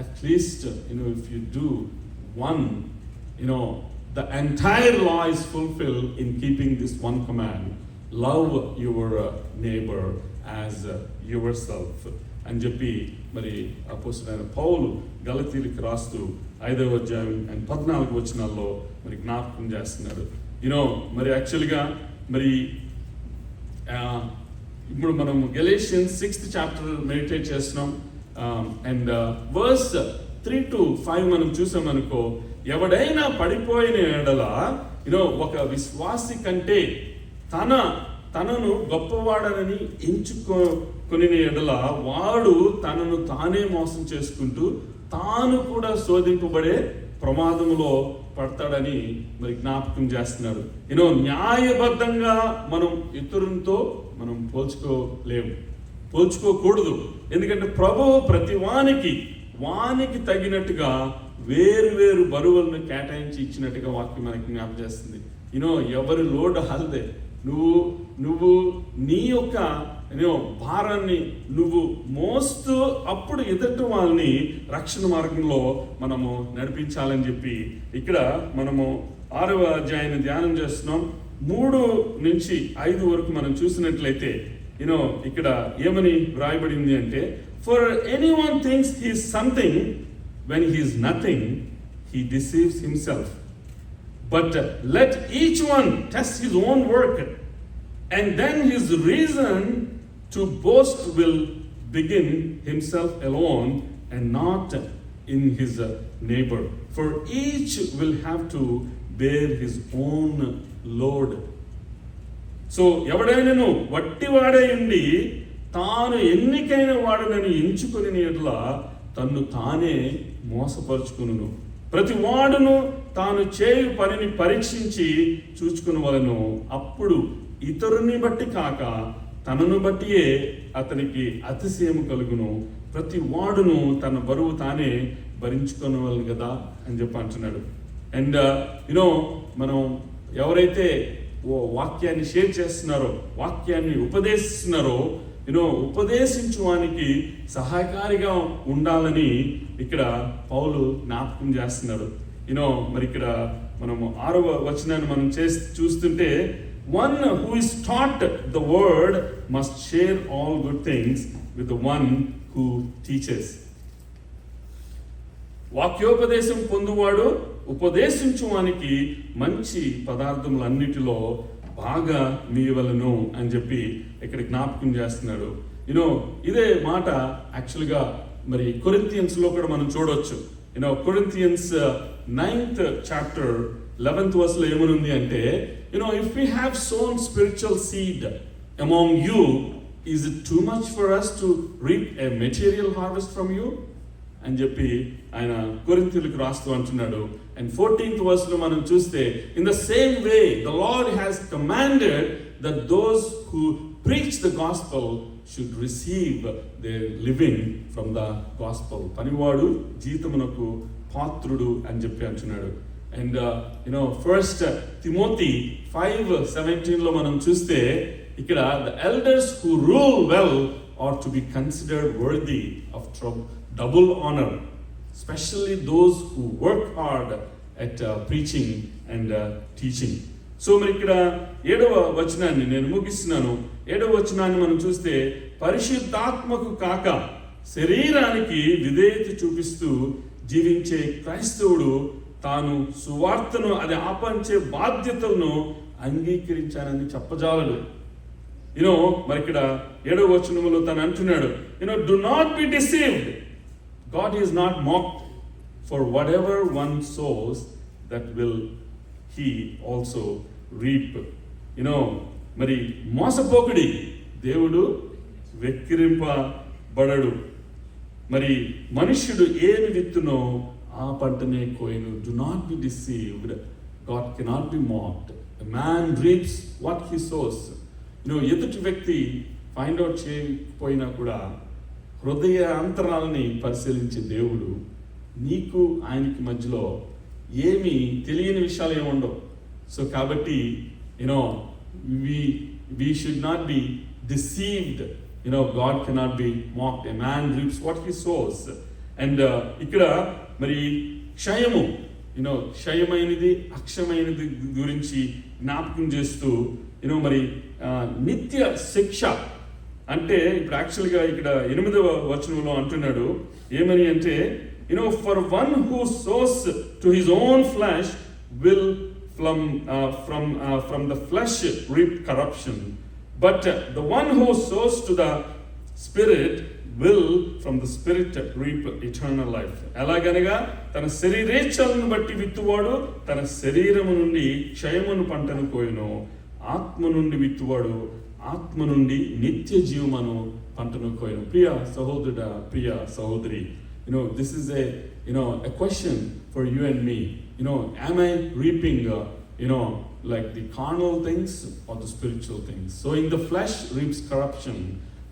at least if you do 1, the entire law is fulfilled in keeping this one command: love your neighbor as yourself అని చెప్పి మరి అపోస్తలుడైన పౌలు గలతీయులకు రాస్తూ 5వ అధ్యాయం and 14 వచనాల్లో మరి జ్ఞాపకం చేస్తున్నాడు. మరి యాక్చువల్గా మరి ఇప్పుడు మనం గెలేషియన్స్ 6th చాప్టర్ మెడిటేట్ చేస్తున్నాం. అండ్ వర్స్ 3 to 5 మనం చూసామనుకో, ఎవడైనా పడిపోయిన ఎడల ఒక విశ్వాసి కంటే తనను గొప్పవాడనని ఎంచుకొని ఎడల వాడు తనను తానే మోసం చేసుకుంటూ తాను కూడా శోధింపబడే ప్రమాదంలో పడతాడని మరి జ్ఞాపకం చేస్తున్నాడు. న్యాయబద్ధంగా మనం ఇతరులతో మనం పోల్చుకోకూడదు. ఎందుకంటే ప్రభువు ప్రతి వానికి తగినట్టుగా వేరు బరువులను కేటాయించి ఇచ్చినట్టుగా వాక్యం మనకి జ్ఞాపకం చేస్తుంది. ఎవరి లోడ్ హల్దే, నువ్వు నీ యొక్క భారాన్ని నువ్వు మోస్తూ అప్పుడు ఎదుటి వాళ్ళని రక్షణ మార్గంలో మనము నడిపించాలని చెప్పి ఇక్కడ మనము 6వ అధ్యాయాన్ని ధ్యానం చేస్తున్నాం. 3 నుంచి 5 వరకు మనం చూసినట్లయితే ఇక్కడ ఏమని వ్రాయబడింది అంటే, for anyone thinks he is something when he is nothing, he deceives himself. But let each one test his own work, and then his reason to boast will begin himself alone and not in his neighbor. For each will have to bear his own load. So ఎవడైనాను వట్టివాడై ఉండి తాను ఎన్నికైన వాడనని ఎంచుకొని ఎట్లా తన్ను తానే మోసపరుచుకును. ప్రతి వాడును తాను చేయు పనిని పరీక్షించి చూచుకుని వలను. అప్పుడు ఇతరుని బట్టి కాక తనను బట్టియే అతనికి అతిశయము కలుగును. ప్రతి వాడును తన బరువు తానే భరించుకోవాలి కదా అని చెప్పి అంటున్నాడు. అండ్ మనం ఎవరైతే వాక్యాన్ని షేర్ చేస్తున్నారో, వాక్యాన్ని ఉపదేశిస్తున్నారో, ఉపదేశించువానికి సహాయకారిగా ఉండాలని ఇక్కడ పౌలు జ్ఞాపకం చేస్తున్నాడు. మరి ఇక్కడ మనము 6వ వచనాన్ని మనం చూస్తుంటే, one who is taught the word must share all good things with the one who teaches. వాక్యోపదేశం పొందువాడు ఉపదేశించువానికి మంచి పదార్థములన్నిటిలో బాగా మీయవలను అని చెప్పి ఇక్కడ జ్ఞాపకం చేస్తున్నాడు. ఇదే మాట యాక్చువల్గా మరి కొరింథియన్స్లో కూడా మనం చూడవచ్చు. Corinthians 9th chapter 11th verse లో ఏమనుంది అంటే, if we have sown spiritual seed among you, is it too much for us to reap a material harvest from you? అని చెప్పి ఆయన కొరింథీయులకు రాస్తూ అంటున్నాడు. అండ్ 14th verse లో మనం చూస్తే, in the same way the Lord has commanded that those who preach the gospel should receive their living from the gospel. పనివాడు జీతమునకు పాత్రుడు అని చెప్పి అంటున్నాడు. అండ్ ఫస్ట్ తిమోతి 5:17 లో మనం చూస్తే ఇక్కడ the elders who rule well are to be considered worthy of double honor, especially those who work hard at preaching and teaching. So మరి ఇక్కడ 7వ వచనాన్ని నేను ముగిస్తున్నాను. 7వ వచనాన్ని మనం చూస్తే, పరిశుద్ధాత్మకు కాక శరీరానికి విధేయత చూపిస్తూ జీవించే క్రైస్తవుడు తాను సువార్తను అది ఆపంచే బాధ్యతలను అంగీకరించానని చెప్పజాలడు. మరి ఇక్కడ 7వ వచనంలో తను అంటున్నాడు, do not be deceived. God is not mocked, for whatever one sows, that will he also reap. మరి మోసపోకుడి, దేవుడు వెక్కిరింపబడడు. మరి మనుష్యుడు ఏమి విత్తునో ఆ పంటనే కోయను. Do not be deceived. God cannot be mocked. A man reaps what he sows. ఎదుటి వ్యక్తి find out చేయకపోయినా కూడా హృదయ అంతరాలని పరిశీలించే దేవుడు నీకు ఆయనకి మధ్యలో ఏమి తెలియని విషయాలు ఏముండవు. సో కాబట్టి we should not be deceived. God cannot be mocked. A man reaps what he sows. And ఇక్కడ మరి క్షయము క్షయమైనది అక్షయమైనది గురించి జ్ఞాపకం చేస్తూ మరి నిత్య శిక్ష అంటే ఇప్పుడు యాక్చువల్గా ఇక్కడ 8వ వచనంలో అంటున్నాడు ఏమని అంటే for one who sows to his own flesh will from the flesh reap corruption, but the one who sows to the spirit will from the spirit reap eternal life. ఎలాగనగా తన శరీరేచ్ఛలను బట్టి విత్తువాడు తన శరీరము నుండి క్షయమును పంటను కోయును, ఆత్మ నుండి విత్తువాడు ఆత్మ నుండి నిత్య జీవమును పంటను కోయును. ప్రియ సహోదరుడా, ప్రియ సహోదరి, this is a question for you and me. Am I reaping like the carnal things or the spiritual things? Sowing the flesh reaps corruption,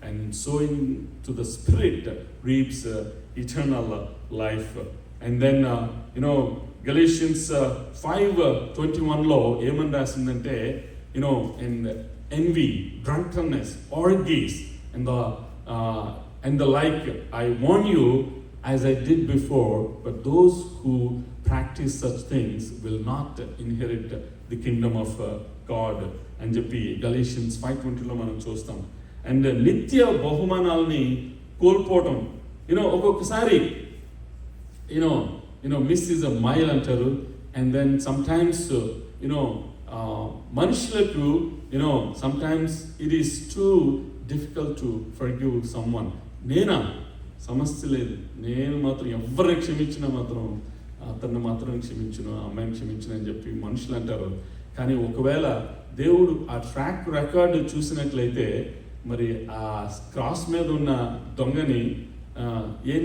and sowing to the spirit reaps eternal life. And then Galatians 5:21 లో ఏమని రాసిందంటే and envy, drunkenness, orgies, and the like I warn you as I did before, but those who practice such things will not inherit the kingdom of God అని చెప్పి Galatians 5:20 లో మనం చూస్తాం. And నిత్య బహుమానాలని కోల్పోవటం ఒక్కొక్కసారి miss is a mile అంటారు. And then sometimes మనుషులకు sometimes it is too difficult to forgive someone. నేనా సమస్య లేదు, నేను మాత్రం ఎవరిని క్షమించినా మాత్రం అతన్ని మాత్రం క్షమించును, ఆ అమ్మాయిని క్షమించును అని చెప్పి మనుషులు అంటారు. కానీ ఒకవేళ దేవుడు ఆ ట్రాక్ రికార్డు చూసినట్లయితే మరి ఆ క్రాస్ మీద ఉన్న దొంగని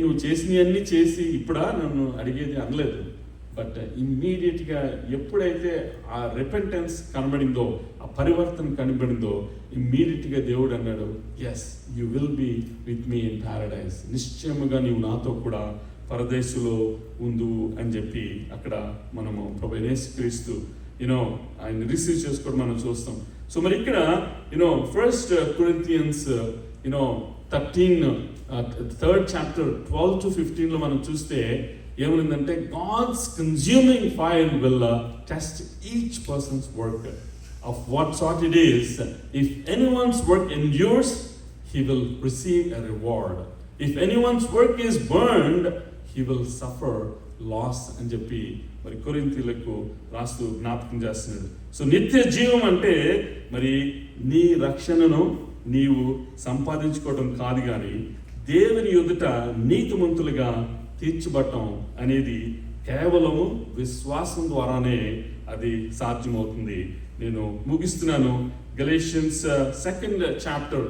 నువ్వు చేసినవన్నీ చేసి ఇప్పుడా నన్ను అడిగేది అనలేదు. బట్ ఇమ్మీడియట్గా ఎప్పుడైతే ఆ రిపెంటెన్స్ కనబడిందో, ఆ పరివర్తన కనబడిందో, ఇమ్మీడియట్గా దేవుడు అన్నాడు, yes you will be with me in paradise. నిశ్చయముగా నీవు నాతో కూడా పరదేశులో ఉండు అని చెప్పి అక్కడ మనము ప్రభు యేసుక్రీస్తు ఆయన రిసీవ్ చేసుకోవడం మనం చూస్తాం. సో మరి ఇక్కడ 1 Corinthians 13 3rd chapter 12 to 15 లో మనం చూస్తే ఏమనిందంటే God's consuming fire will test each person's work of what sort it is. If anyone's work endures, he will receive a reward. If anyone's work is burned, he will suffer loss అని చెప్పి మరి కొరింథీయులకు రాస్తూ జ్ఞాపకం చేస్తున్నాడు. So నిత్య జీవం అంటే మరి నీ రక్షణను నీవు సంపాదించుకోవడం కాదు, కానీ దేవుని ఎదుట నీతిమంతులుగా తీర్చబడటం అనేది కేవలము విశ్వాసం ద్వారానే అది సాధ్యమవుతుంది. నేను ముగిస్తున్నాను. Galatians 2nd chapter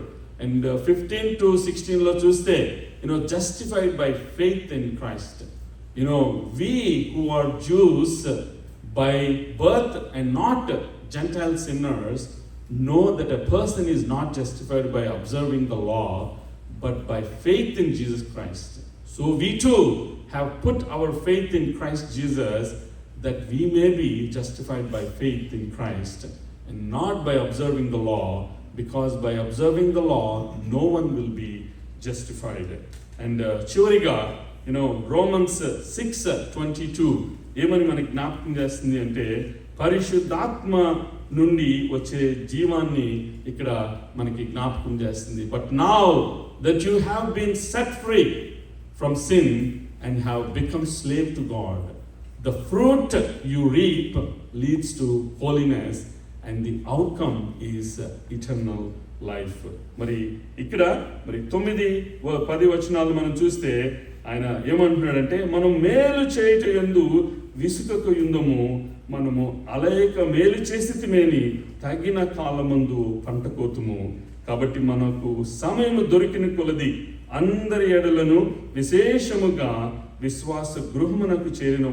and 15 to 16 లో చూస్తే justified by faith in Christ. We who are Jews by birth and not Gentile sinners know that a person is not justified by observing the law, but by faith in Jesus Christ. So we too have put our faith in Christ Jesus, that we may be justified by faith in Christ and not by observing the law, because by observing the law no one will be justified. And చివరిగా Romans 6:22 ఏమని మనకి జ్ఞాపకం చేస్తుంది అంటే పరిశుద్ధాత్మ నుండి వచ్చే జీవాన్ని ఇక్కడ మనకి జ్ఞాపకం చేస్తుంది. But now that you have been set free from sin and have become slave to God, the fruit you reap leads to holiness, and the outcome is eternal life. మరి ఇక్కడ మరి 9-10 వచనాలు మనం చూస్తే ఆయన ఏమంటున్నాడంటే మనం మేలు చేయుట యందు విసుకకు యుందము, మనము అలయక మేలు చేసితిమేని తగిన కాలమందు పంట కోతుము. కాబట్టి మనకు సమయము దొరికిన కొలది అందరి ఎడలను విశేషముగా విశ్వాస గృహమునకు చేరిన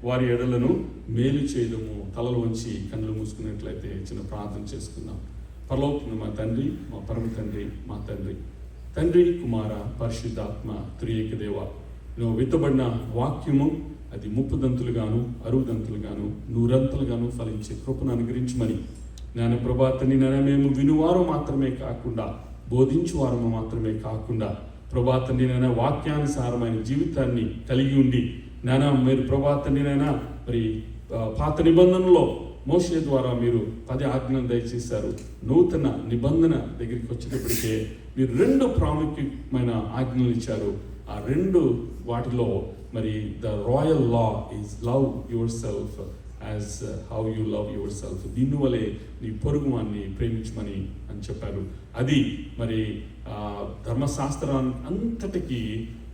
వారి ఎడలను మేలు చేయడము. తలలు వంచి కన్నులు మూసుకున్నట్లయితే చిన్న ప్రార్థన చేసుకుందాం. పరలోకమున మా తండ్రి, మా పరమ తండ్రి, మా తండ్రి, తండ్రి, కుమార, పరిశుద్ధాత్మ త్రియేక దేవ, నువ్వు విత్తబడిన వాక్యము అది 30 దంతులుగాను 60 దంతులుగాను 100 దంతులుగాను ఫలించే కృపను అనుగ్రహించమని జ్ఞాన ప్రభాతని మేము వినువారు మాత్రమే కాకుండా బోధించు వారము మాత్రమే కాకుండా ప్రభా తండ్రి నాయన వాక్యానుసారమైన జీవితాన్ని కలిగి ఉండి నాయన మీరు ప్రభా తండ్రి నాయన మరి పాత నిబంధనలో మోషే ద్వారా మీరు 10 ఆజ్ఞలు దయచేశారు. నూతన నిబంధన దగ్గరికి వచ్చేటప్పటికే మీరు 2 ప్రాముఖ్యమైన ఆజ్ఞలు ఇచ్చారు. ఆ 2 వాటిలో మరి the royal law is love yourself as how you love yourself. దీనివలే నీ పొరుగు వాన్ని ప్రేమించమని అని చెప్పారు. అది మరి ధర్మశాస్త్రాన్ని అంతటికీ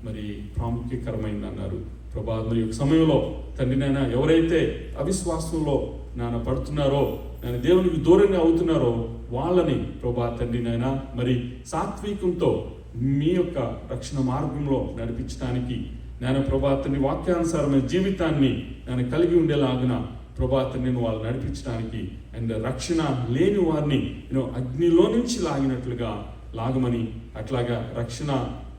మరి ప్రాముఖ్యకరమైంది అన్నారు. ప్రభా మరి ఒక సమయంలో తండ్రి నాయన ఎవరైతే అవిశ్వాసంలో నాయన పడుతున్నారో, నేను దేవునికి దూరంగా అవుతున్నారో వాళ్ళని ప్రభా తండ్రి నాయన మరి సాత్వికంతో మీ యొక్క రక్షణ మార్గంలో నడిపించడానికి నేను ప్రభా తండ్రి వాక్యానుసారమైన జీవితాన్ని నేను కలిగి ఉండేలాగున ప్రభా తండ్రిని వాళ్ళు నడిపించడానికి అండ్ రక్షణ లేని వారిని అగ్నిలో నుంచి లాగినట్లుగా లాగమని, అట్లాగా రక్షణ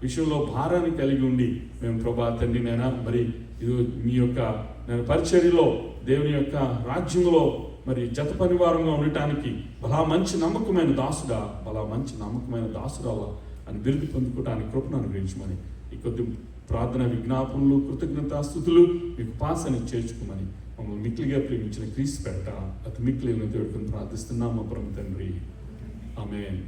విషయంలో భారాన్ని కలిగి ఉండి మేము ప్రభా తండ్రి నైనా మరి ఇది మీ యొక్క నేను పరిచర్యలో దేవుని యొక్క రాజ్యంలో మరి జత పనివారంగా ఉండటానికి బలా మంచి నమ్మకమైన దాసురాలా అని బిరుదు పొందుకోవడానికి కృపను అనుగ్రహించమని ఈ కొద్ది ప్రార్థన విజ్ఞాపనలు కృతజ్ఞతాస్తుతులు మీకు పాసని చేర్చుకోమని మమ్మల్ని మిక్కిలిగా ప్రేమించిన క్రీస్తు పేరట అతి మిక్కిలి దేవుడిని ప్రార్థిస్తున్నాం మా పరమ తండ్రి. ఆమేన్.